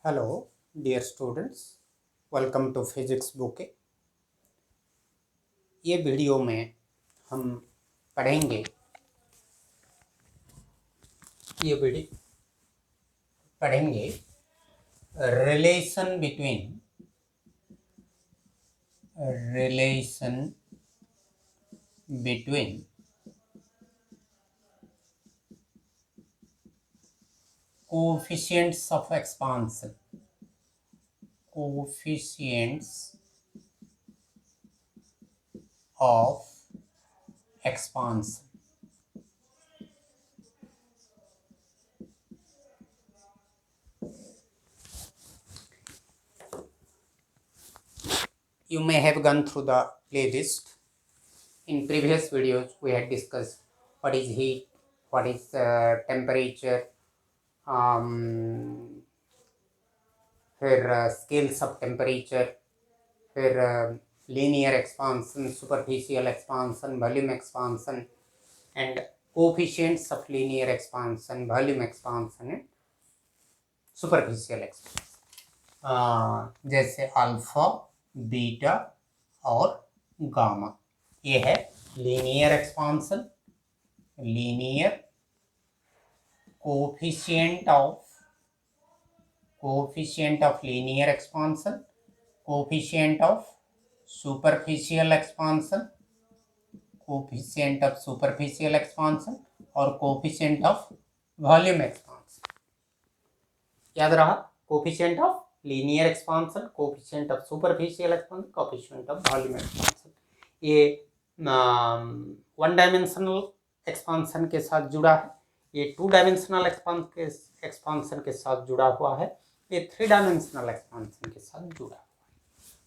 Hello dear students, welcome to physics book. ये video में हम पढ़ेंगे relation between coefficients of expansion You may have gone through the playlist. In previous videos we had discussed what is heat, what is temperature, फिर scales of temperature, फिर linear expansion, superficial expansion, volume expansion and coefficients of linear expansion, volume expansion and superficial expansion, जैसे alpha, beta और gamma. ये है linear expansion, linear coefficient of linear expansion, coefficient of superficial expansion, और coefficient of volume expansion. याद रहा, coefficient of linear expansion, coefficient of superficial expansion, coefficient of volume expansion. ये one dimensional expansion के साथ जुड़ा है, ये टू डायमेंशनल एक्सपांसन के साथ जुड़ा हुआ है, ये थ्री डायमेंशनल एक्सपांसन के साथ जुड़ा हुआ है।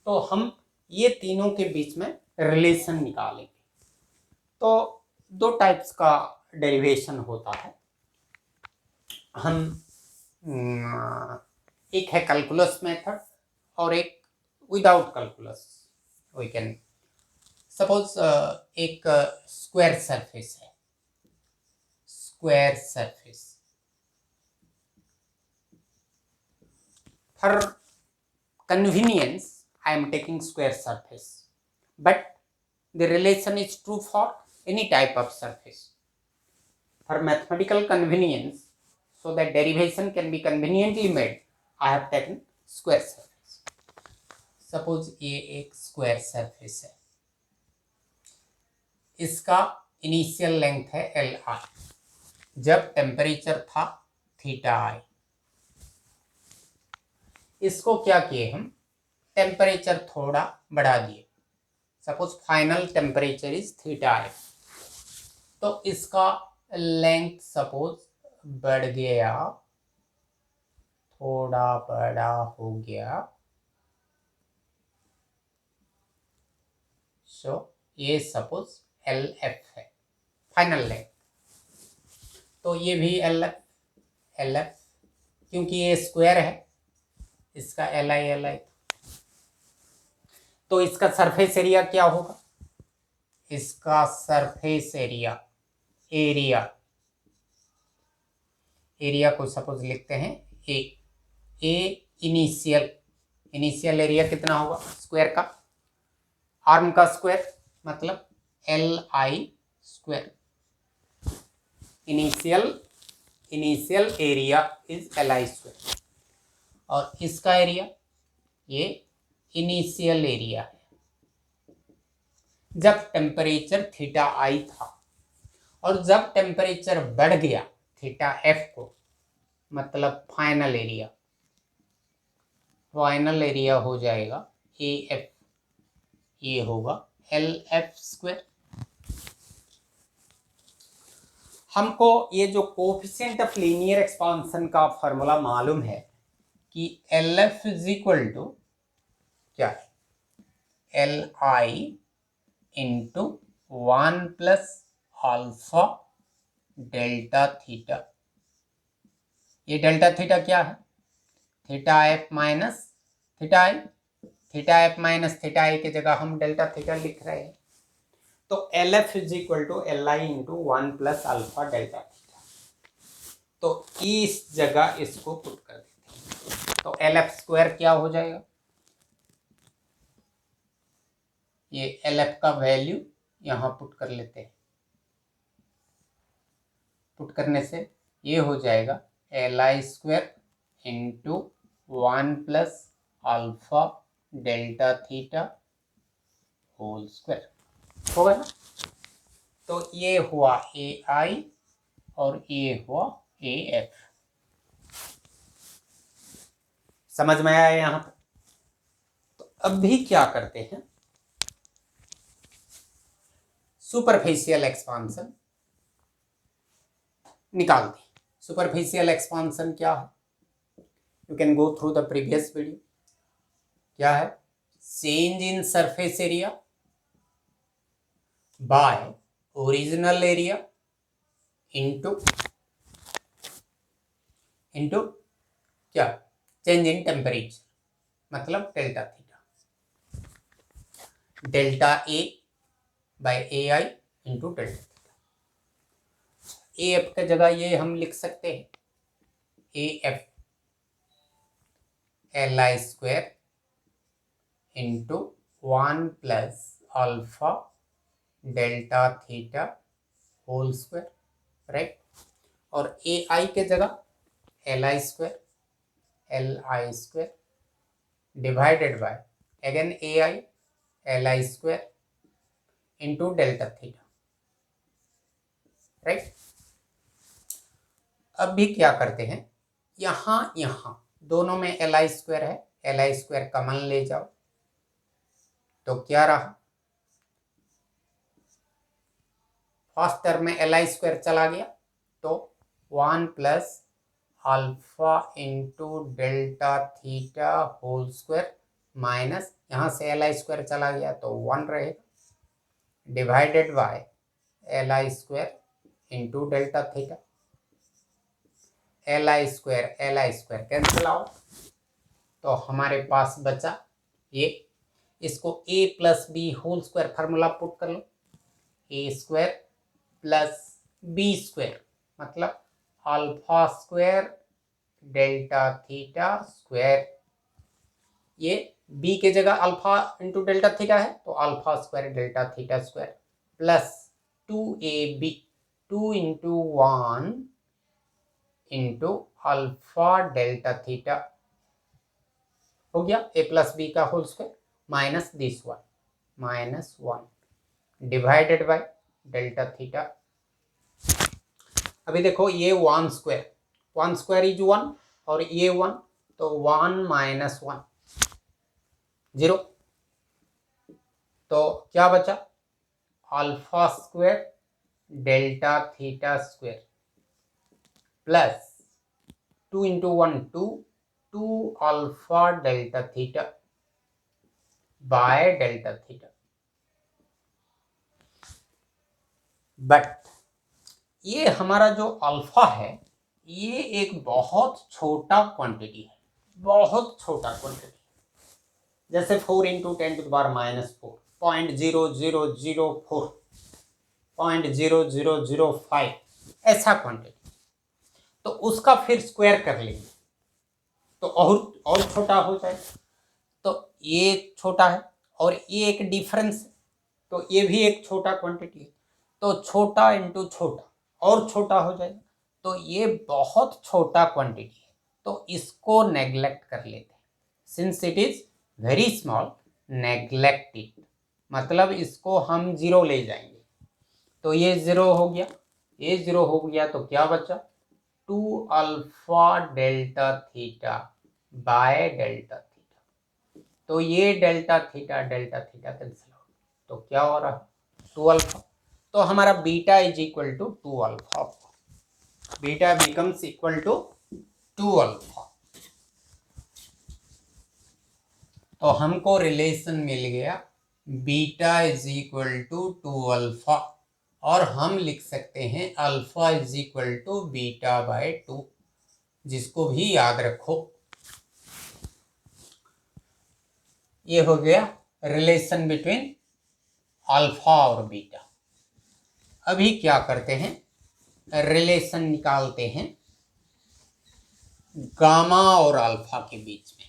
तो हम ये तीनों के बीच में रिलेशन निकालेंगे। तो दो टाइप्स का डेरिवेशन होता है। हम एक है कैलकुलस मेथड और एक without calculus. We can suppose एक स्क्वायर सरफेस है, For convenience, I am taking square surface, but the relation is true for any type of surface. For mathematical convenience, so that derivation can be conveniently made, I have taken square surface. Suppose ये एक square surface है, इसका initial length है Li, जब temperature था θi। इसको क्या किए हम, टेम्परेचर थोड़ा बढ़ा दिए। Suppose final temperature is θi, तो इसका लेंथ सपोज बढ़ गया, थोड़ा बड़ा हो गया। सो ये सपोज LF है, फाइनल लेंथ। तो ये भी LF, क्योंकि ये स्क्वायर है, इसका Li। तो इसका सरफेस एरिया क्या होगा, इसका सरफेस एरिया को सपोज लिखते हैं ए इनिशियल एरिया कितना होगा, स्क्वायर का, आर्म का स्क्वायर मतलब Li square. Initial area is Li square, और इसका एरिया ये इनिशियल एरिया है जब टेम्परेचर θi था, और जब टेम्परेचर बढ़ गया θf को, मतलब फाइनल एरिया हो जाएगा AF, ये होगा LF स्क्वायर। हमको ये जो कोफिशिएंट ऑफ लीनियर एक्सपांसन का फॉर्मूला मालूम है कि LF इज इक्वल टू क्या है, Li into 1 plus alpha delta theta. ये डेल्टा थीटा क्या है, θf minus θi, θf minus θi की जगह हम डेल्टा थीटा लिख रहे हैं। तो LF is equal to Li into 1 plus alpha delta theta. तो इस जगह इसको पुट कर देते हैं। तो LF² क्या हो जाएगा, ये LF का वैल्यू यहाँ पुट कर लेते हैं। पुट करने से ये हो जाएगा Li² into 1 plus alpha delta theta whole square होगा ना। तो ये हुआ AI और ये हुआ AF। समझ में आया यहाँ पर। तो अब भी क्या करते हैं, सुपरफिशियल एक्सपांशन निकालते हैं। सुपरफिशियल एक्सपांशन क्या है, you can go through the previous video. क्या है, change in surface area by original area into क्या, चेंज इन टेम्परेचर, मतलब delta theta, delta A by AI into delta theta. AF की जगह ये हम लिख सकते हैं AF Li² into 1 plus alpha delta theta whole square, right. और AI के जगह Li² divided by again AI Li² into delta theta, right. अब भी क्या करते हैं, यहाँ दोनों में Li² है, Li² कॉमन ले जाओ तो क्या रहा, फर्स्ट टर्म में Li² चला गया तो 1 plus alpha into delta theta whole square minus यहाँ से Li² चला गया तो 1 रहेगा, divided by Li² into delta theta. Li² cancel out, तो हमारे पास बचा ये। इसको A plus B whole square formula put कर लो, A² प्लस B² मतलब alpha square delta theta square. ये B के जगह अल्फा इंटू डेल्टा थीटा है तो alpha square delta theta square plus 2AB 2 into 1 into alpha delta theta हो गया A प्लस बी का whole square minus this one minus 1 divided by delta theta. अभी देखो ये 1² इज 1 और ये 1 तो 1 माइनस 1 0, तो क्या बचा alpha square delta theta square plus 2 into 1 2 alpha delta theta by delta theta. But ये हमारा जो अल्फा है ये एक बहुत छोटा क्वांटिटी है, बहुत छोटा क्वांटिटी, जैसे 4 इंटू 10⁻⁻⁴ 0.0004 0.0005 ऐसा क्वांटिटी, तो उसका फिर स्क्वायर कर लेंगे तो और छोटा हो जाएगा। तो ये छोटा है और ये एक डिफरेंस है, तो ये भी एक छोटा क्वांटिटी है, तो छोटा इंटू छोटा और छोटा हो जाएगा। तो ये बहुत छोटा क्वांटिटी है तो इसको नेग्लेक्ट कर लेते हैं, since it is very small neglect it, मतलब इसको हम 0 ले जाएंगे। तो ये 0 हो गया, ये 0 हो गया तो क्या बचा 2 alpha delta theta by delta theta. तो ये डेल्टा थीटा कैंसिल हो, तो क्या हो रहा है 2 अल्फा। तो हमारा beta is equal to 2 alpha, beta becomes equal to 2 alpha. तो हमको रिलेशन मिल गया beta is equal to 2 alpha, और हम लिख सकते हैं alpha is equal to beta by 2, जिसको भी याद रखो। ये हो गया रिलेशन बिटवीन अल्फा और बीटा। अभी क्या करते हैं, रिलेशन निकालते हैं गामा और अल्फा के बीच में।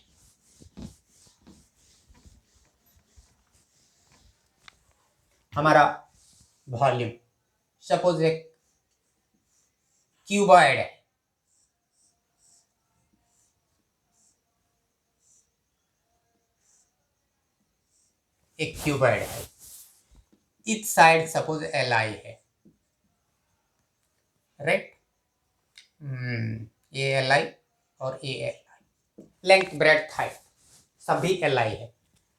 हमारा वॉल्यूम सपोज एक क्यूबॉइड है, एक क्यूबॉइड है, इस साइड सपोज एल आई है, राइट, ये एल आई और ये L I, length breadth height सभी एल आई है।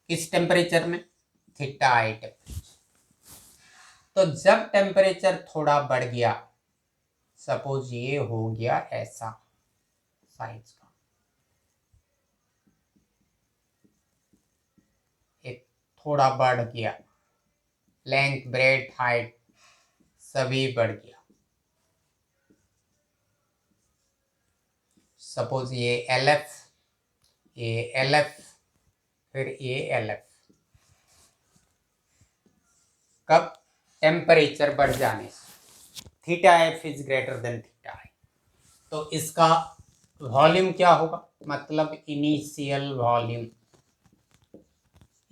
किस टेम्परेचर में? थीटा आई टेम्परेचर। तो जब टेम्परेचर थोड़ा बढ़ गया, सपोज ये हो गया ऐसा साइज का, एक थोड़ा बढ़ गया, लेंथ ब्रेड्थ हाइट सभी बढ़ गया। सपोज ये एल एफ, ये एल एफ, फिर ये एल एफ। कब? टेम्परेचर बढ़ जाने से। Theta F is greater than theta I. तो इसका वॉल्यूम क्या होगा? मतलब initial volume,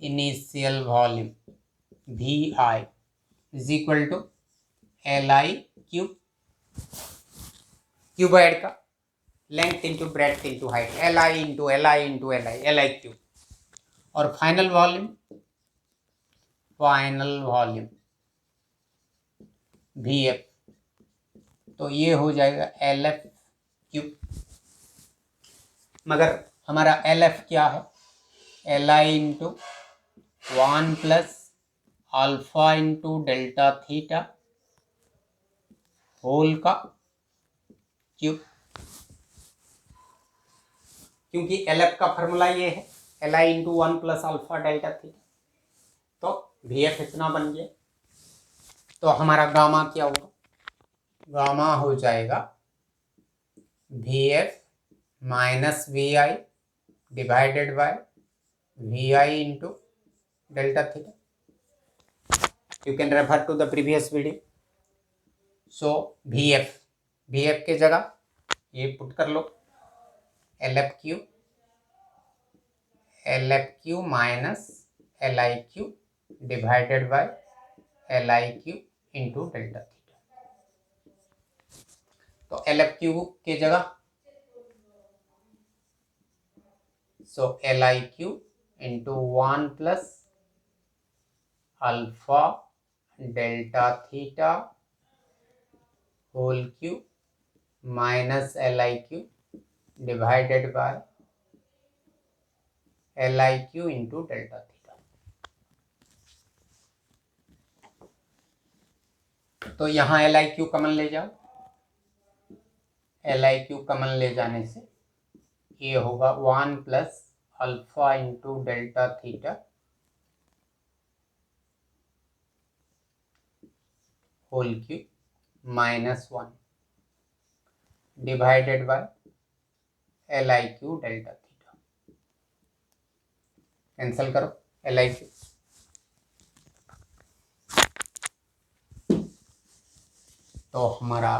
initial volume V I is equal to L I cube, cuboid का length into breadth into height, L I into L I into L I, L I cube. और final volume, final volume V F, तो ये हो जाएगा L F cube. मगर हमारा L F क्या है? L I into 1 plus alpha into delta theta whole का क्यूब। क्योंकि एल एफ का फॉर्मूला ये है L I into 1 plus alpha delta theta, तो वी एफ इतना बन गया। तो हमारा गामा क्या होगा? गामा हो जाएगा V F minus V I divided by V I into delta theta. You can refer to the previous video. So VF के जगह ये पुट कर लो, L F Q minus L I Q divided by L I Q into delta theta. तो L F Q के जगह so L I Q into 1 plus alpha delta theta whole cube minus L I Q divided by L I Q into delta theta. तो यहाँ L I Q कमन ले जाओ, L I Q कमन ले जाने से ये होगा 1 plus alpha into delta theta whole cube minus 1 divided by L I cube delta theta. Cancel करो एल आई क्यू, तो हमारा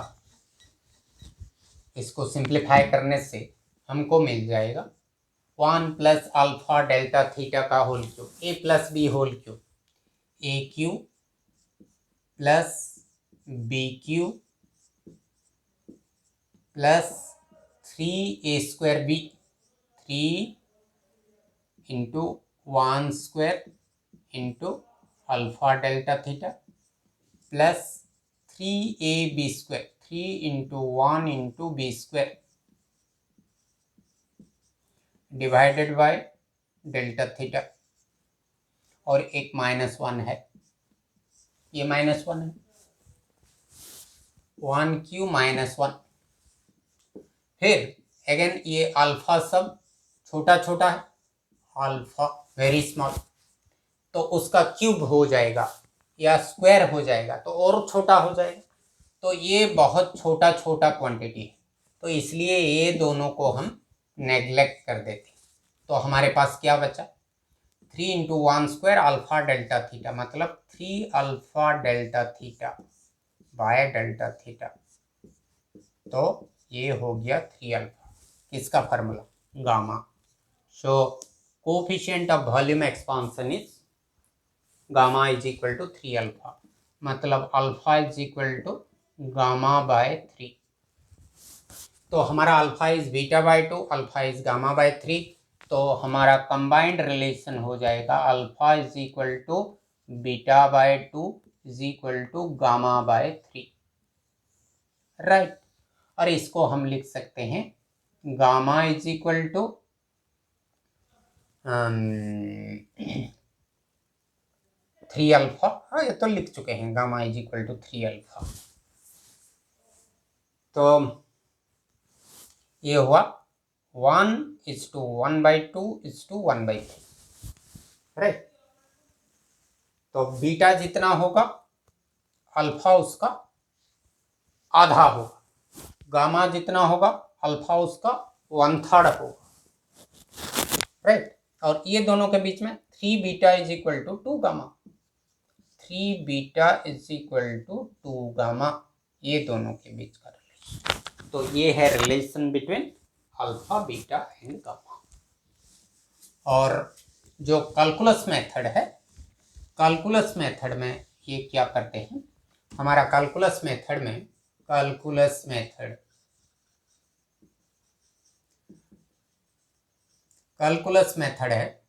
इसको सिंप्लीफाई करने से हमको मिल जाएगा 1 प्लस अल्फा डेल्टा थीटा का whole cube, a plus B whole cube, a cube plus b cube plus 3a square b, 3 into 1 square into alpha delta theta plus 3ab square, 3 into 1 into b square divided by delta theta. और एक -1 है, ये -1 है, 1 Q -1। फिर again ये alpha सब छोटा छोटा है, अल्फा वेरी स्मॉल, तो उसका क्यूब हो जाएगा या स्क्वायर हो जाएगा तो और छोटा हो जाएगा। तो ये बहुत छोटा छोटा क्वांटिटी है, तो इसलिए ये दोनों को हम नेग्लेक्ट कर देते। तो हमारे पास क्या बचा? 3 into 1 square alpha delta theta, मतलब 3 alpha delta theta by delta theta, तो ये हो गया 3 अल्फा। किसका formula, gamma. So coefficient of volume expansion is gamma is equal to 3 alpha, मतलब alpha is equal to gamma by 3। तो हमारा alpha is beta by 2, alpha is gamma by 3, तो हमारा कंबाइंड रिलेशन हो जाएगा alpha is equal to beta by 2 is equal to gamma by 3, right. और इसको हम लिख सकते हैं gamma is equal to 3 alpha, हाँ ये तो लिख चुके हैं, gamma is equal to 3 alpha. तो ये हुआ 1:1/2:1/3, राइट। तो बीटा जितना होगा अल्फा उसका आधा होगा, गामा जितना होगा अल्फा उसका 1/3 होगा, राइट। और ये दोनों के बीच में 3 beta is equal to 2 gamma, 3 beta is equal to 2 gamma, ये दोनों के बीच का रिलेशन। तो ये है relation between alpha beta and gamma. और जो कैलकुलस मेथड है, कैलकुलस मेथड में ये क्या करते हैं, हमारा कैलकुलस मेथड है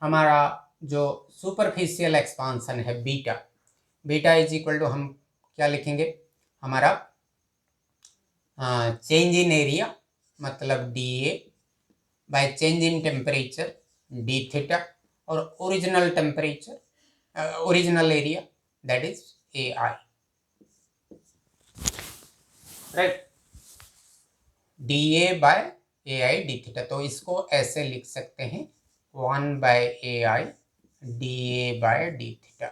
हमारा जो सुपरफिशियल एक्सपांशन है बीटा इज इक्वल टू हम क्या लिखेंगे, हमारा चेंज इन एरिया मतलब dA by change in temperature d theta, और original temperature original area that is AI, right. dA by AI d theta, तो इसको ऐसे लिख सकते हैं 1/AI dA by d theta.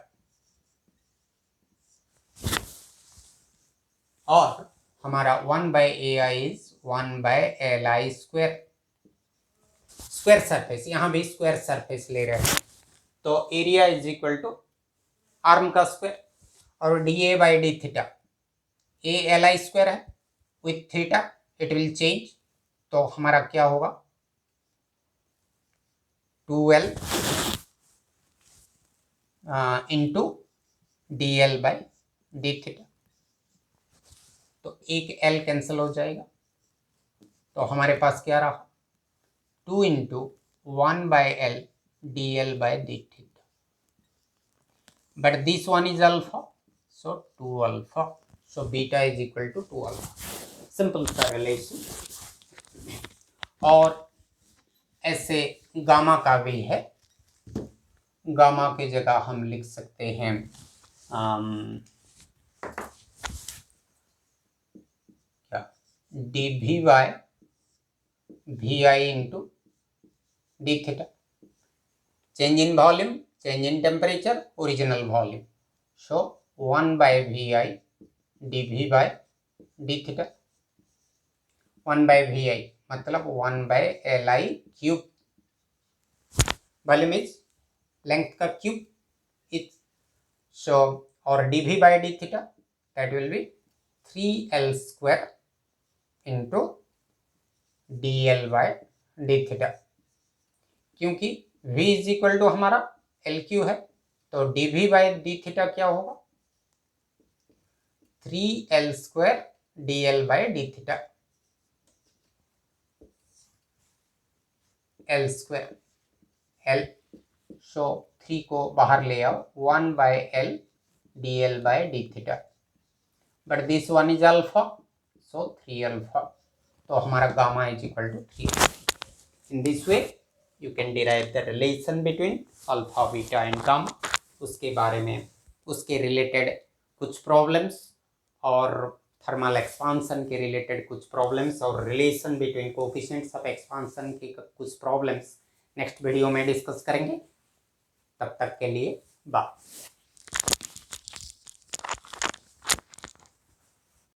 और हमारा 1/AI is 1/LI square, square surface, यहाँ भी स्क्वायर सरफेस ले रहे हैं, तो area is equal to arm का स्क्वायर, और dA by d theta, LI square है with theta it will change, तो हमारा क्या होगा 2L into DL by d theta, तो एक L कैंसिल हो जाएगा, तो हमारे पास क्या रहा 2 into 1/L DL by d theta, but this one is alpha, so 2 alpha, so beta is equal to 2 alpha, simple सा रिलेशन। और ऐसे गामा का भी है, गामा की जगह हम लिख सकते हैं क्या dV by VI into d theta, change in volume, change in temperature, original volume, so 1/VI dV by d theta, 1/VI मतलब 1/LI cube, volume is length का क्यूब इज, सो और dV by d theta that will be 3L square into DL by d theta, क्योंकि V is equal to हमारा LQ है, तो dV by d theta क्या होगा 3L square DL by d theta, L square L, so 3 को बाहर ले आओ 1/L DL by d theta, but this one is alpha, so 3 alpha, तो हमारा gamma is equal to 3। In this way you can derive the relation between alpha beta and gamma, उसके बारे में उसके रिलेटेड कुछ प्रॉब्लम्स और thermal expansion के related कुछ प्रॉब्लम्स और relation between coefficients of expansion के कुछ प्रॉब्लम्स नेक्स्ट वीडियो में डिस्कस करेंगे। तब तक के लिए बाय।